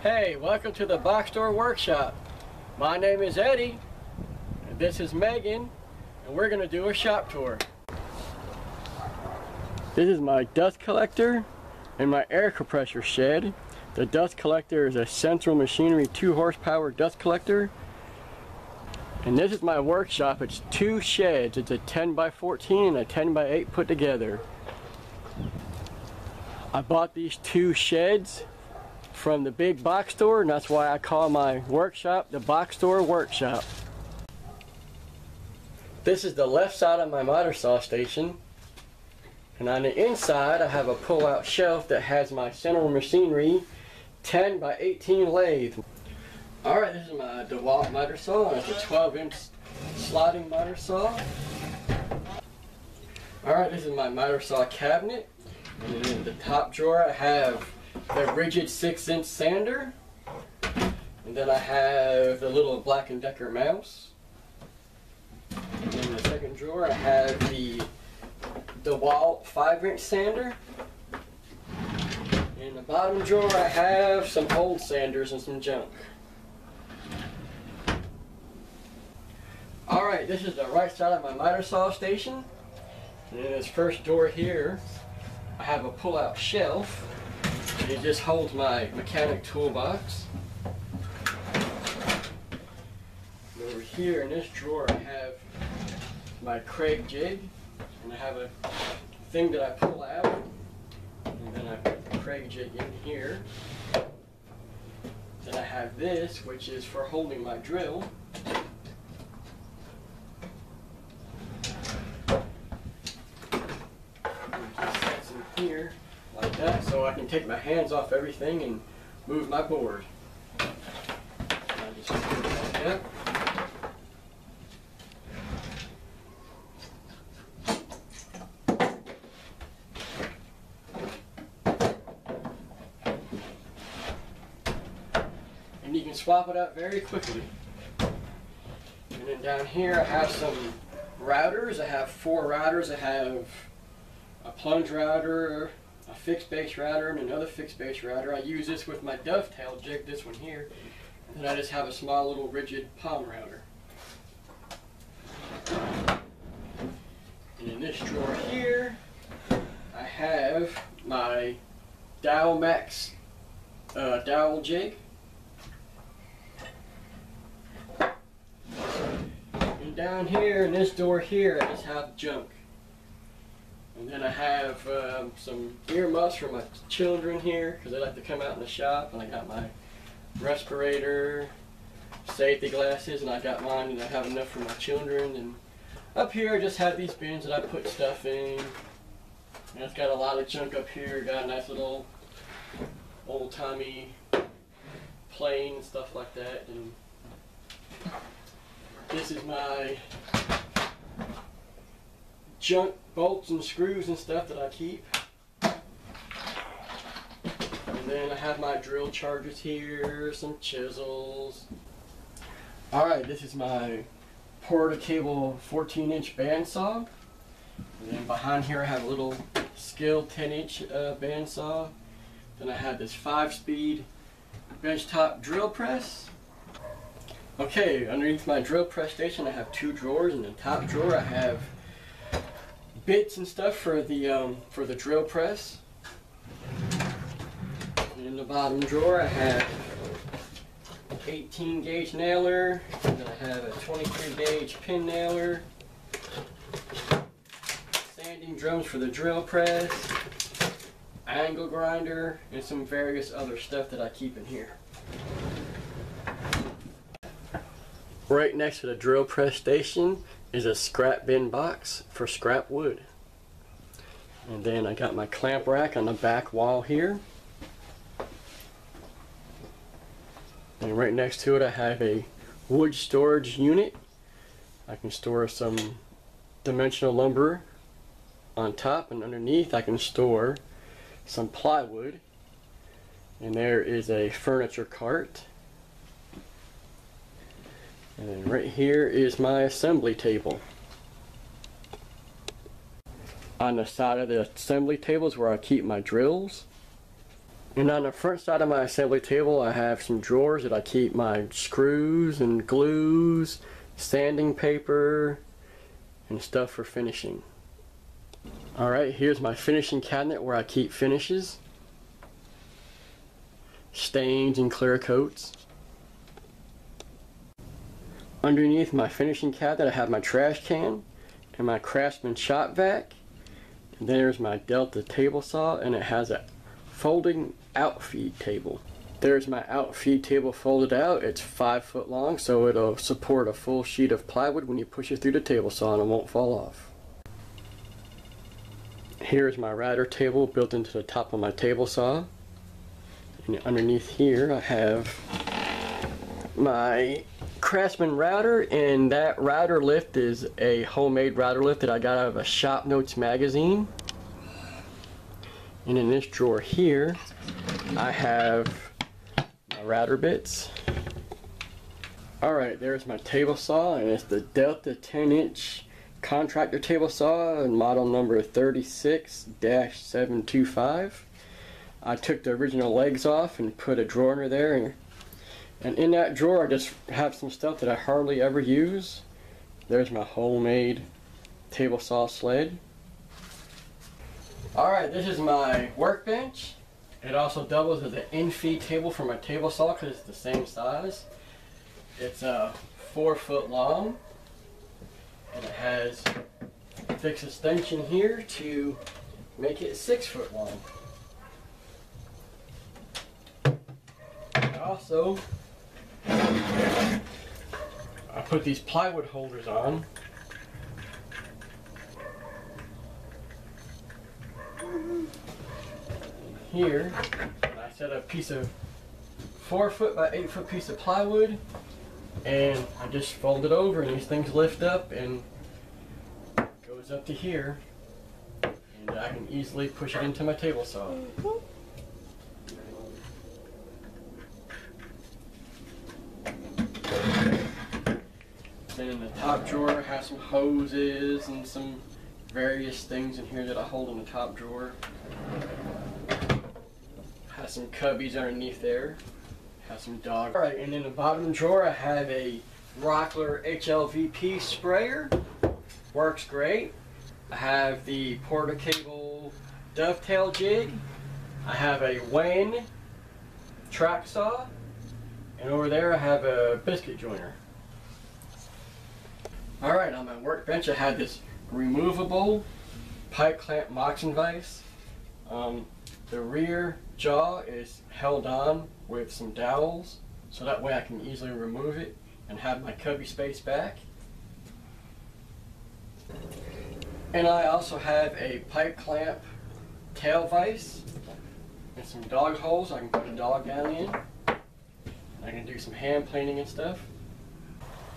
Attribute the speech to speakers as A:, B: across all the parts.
A: Hey, welcome to the Box Store Workshop. My name is Eddie, and this is Megan, and we're going to do a shop tour. This is my dust collector and my air compressor shed. The dust collector is a Central Machinery 2 horsepower dust collector. And this is my workshop. It's two sheds. It's a 10 by 14 and a 10 by 8 put together. I bought these two sheds from the big box store, and that's why I call my workshop the Box Store Workshop. This is the left side of my miter saw station, and on the inside I have a pull-out shelf that has my Central Machinery 10 by 18 lathe. Alright, this is my DeWalt miter saw. It's a 12-inch sliding miter saw. Alright, this is my miter saw cabinet, and in the top drawer I have the rigid 6-inch sander, and then I have the little Black & Decker mouse. And in the second drawer I have the DeWalt 5-inch sander. In the bottom drawer I have some old sanders and some junk. Alright, this is the right side of my miter saw station, and in this first door here I have a pull-out shelf. It just holds my mechanic toolbox. And over here in this drawer I have my Kreg jig, and I have a thing that I pull out, and then I put the Kreg jig in here. Then I have this, which is for holding my drill. Here like that, so I can take my hands off everything and move my board. I just put it like that. And you can swap it out very quickly. And then down here I have some routers. I have 4 routers. I have a plunge router, a fixed base router, and another fixed base router. I use this with my dovetail jig, this one here, and then I just have a small little rigid palm router. And in this drawer here I have my Dowel Max dowel jig. And down here in this door here I just have junk. And then I have some earmuffs for my children here, because they like to come out in the shop. And I got my respirator, safety glasses, and I got mine, and I have enough for my children. And up here I just have these bins that I put stuff in. And it's got a lot of junk up here. Got a nice little old-timey plane and stuff like that. And this is my junk bolts and screws and stuff that I keep. And then I have my drill charges here, some chisels. Alright, this is my Porta-Cable 14-inch bandsaw. And then behind here I have a little Skil 10-inch bandsaw. Then I have this 5-speed benchtop drill press. Okay, underneath my drill press station I have 2 drawers. In the top drawer I have bits and stuff for the drill press. And in the bottom drawer I have 18 gauge nailer, and then I have a 23 gauge pin nailer, sanding drums for the drill press, angle grinder, and some various other stuff that I keep in here. Right next to the drill press station is a scrap bin box for scrap wood. And then I got my clamp rack on the back wall here. And right next to it I have a wood storage unit. I can store some dimensional lumber on top, and underneath I can store some plywood. And there is a furniture cart. And then right here is my assembly table. On the side of the assembly table is where I keep my drills. And on the front side of my assembly table, I have some drawers that I keep my screws and glues, sanding paper, and stuff for finishing. Alright, here's my finishing cabinet where I keep finishes, stains and clear coats. Underneath my finishing cabinet I have my trash can and my Craftsman shop vac. And there's my Delta table saw, and it has a folding outfeed table. There's my outfeed table folded out. It's 5 foot long, so it'll support a full sheet of plywood when you push it through the table saw, and it won't fall off. Here's my router table built into the top of my table saw. And underneath here I have my Craftsman router, and that router lift is a homemade router lift that I got out of a Shop Notes magazine. And in this drawer here I have my router bits. Alright, there's my table saw, and it's the Delta 10-inch contractor table saw, model number 36-725. I took the original legs off and put a drawer under there, and in that drawer I just have some stuff that I hardly ever use. There's my homemade table saw sled. Alright, this is my workbench. It also doubles as an in-feed table for my table saw because it's the same size. It's 4 foot long, and it has a fixed extension here to make it 6 foot long. And also, I put these plywood holders on. Here, I set a piece of 4 foot by 8 foot piece of plywood, and I just fold it over, and these things lift up and goes up to here, and I can easily push it into my table saw. Then in the top drawer I have some hoses and some various things in here that I hold in the top drawer. Has some cubbies underneath there. Has some dog. Alright, and in the bottom drawer I have a Rockler HLVP sprayer. Works great. I have the Porta-Cable dovetail jig. I have a Wen track saw. And over there I have a biscuit joiner. Alright, on my workbench I have this removable pipe clamp moxon vise. The rear jaw is held on with some dowels, so that way I can easily remove it and have my cubby space back. And I also have a pipe clamp tail vise and some dog holes I can put a dog down in. I can do some hand planing and stuff.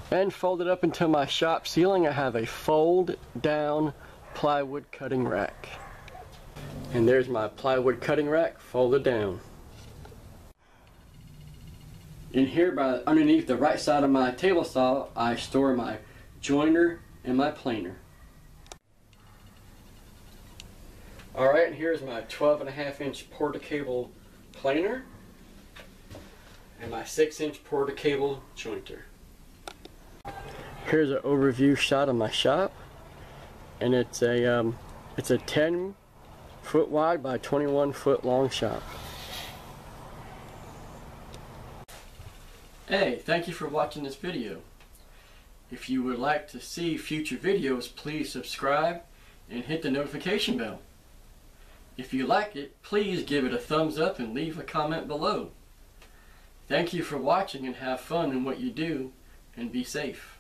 A: And folded up into my shop ceiling I have a fold down plywood cutting rack. And there's my plywood cutting rack folded down. In here, underneath the right side of my table saw, I store my joiner and my planer. Alright, and here's my 12.5-inch Porta-Cable planer and my 6-inch Porta-Cable jointer. Here's an overview shot of my shop, and it's a 10 foot wide by 21 foot long shop. Hey, thank you for watching this video. If you would like to see future videos, please subscribe and hit the notification bell. If you like it, please give it a thumbs up and leave a comment below. Thank you for watching, and have fun in what you do, and be safe.